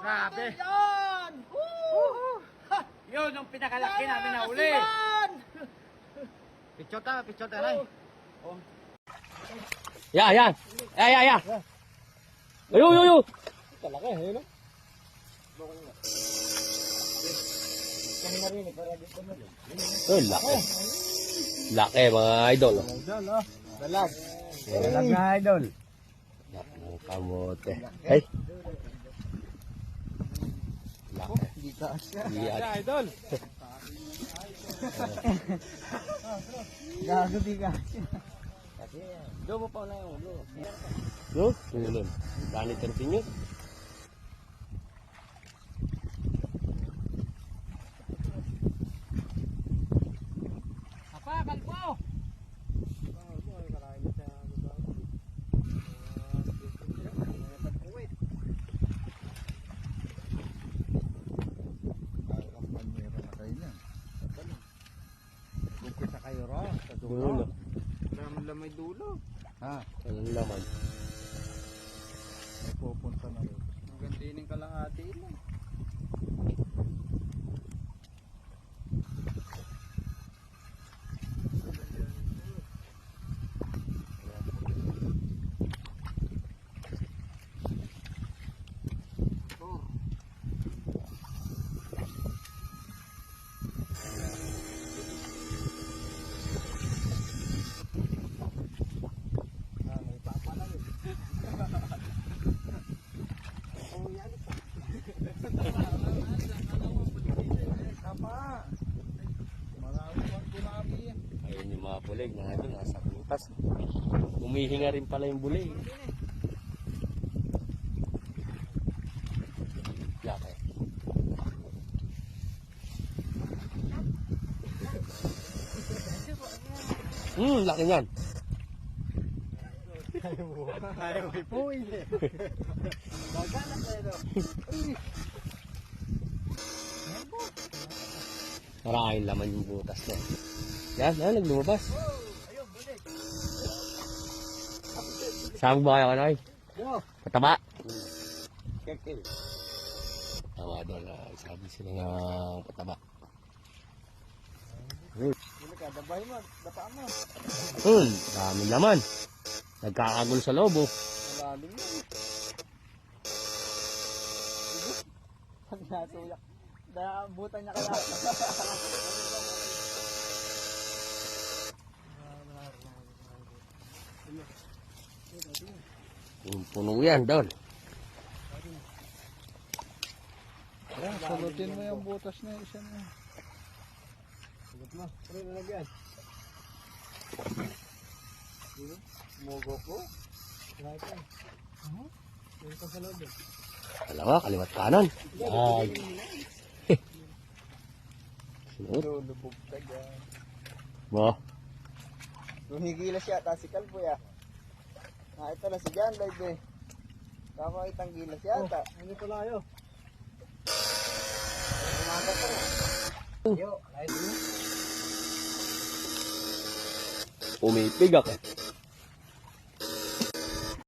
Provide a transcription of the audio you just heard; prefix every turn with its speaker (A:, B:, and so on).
A: Grabe.
B: Yan!
A: Yun yung pinakalaki namin na uli. Pichota na. Oh.
C: Yan. Ayo.
B: Talaki, ayun o.
C: Oh, laki. Laki mga idol.
B: Idol, oh. Dalag.
A: Dalag na idol.
C: Laki ng kamote. Ay. Laki.
B: Hindi ka asya.
C: Yan.
A: Idol.
B: Gago di ka asya.
A: Doon mo pa na yung ulo.
C: No? Tingnan. Dani terpinyo.
A: Apa, kalpo.
C: Dulo.
B: Lamay dulo.
A: Ha?
C: Anong laman?
B: Pupunta na rin. Ang gandinin kalahati lang.
C: Ayun yung mga bulig na ito nasa butas. Humihinga rin pala yung bulig. Laki. Laki niyan.
B: Ayaw may puwin eh. Magana tayo.
C: Maraming laman yung butas na. Yan, naglumabas. Saan ba kayo, Anoy? Pataba.
B: Kekil.
C: Tama doon, sabi sila nga pataba.
B: Hindi ka, dabay mo. Dapa mo.
C: Dami laman. Nagkakagulo sa lobo.
B: Malalim yun. Pag nasuyak. Butan niya kaya.
C: Puno yan doon.
B: Salutin mo yung butas na yung isa na yun. Salut mo. Ano na lagyan? Mugo ko. Right yan. Meron ka sa loob eh.
C: Dalawa, kaliwat kanan. Ay. Sunod.
B: Lulubog ka dyan.
C: Bo.
B: Lumigila siya, tapos si Kalbo ya. Ito na si John live eh. Kakakitang gilas yata. Ano pala ayo? Umaga pa na. Yo, live mo.
C: Umipig ako.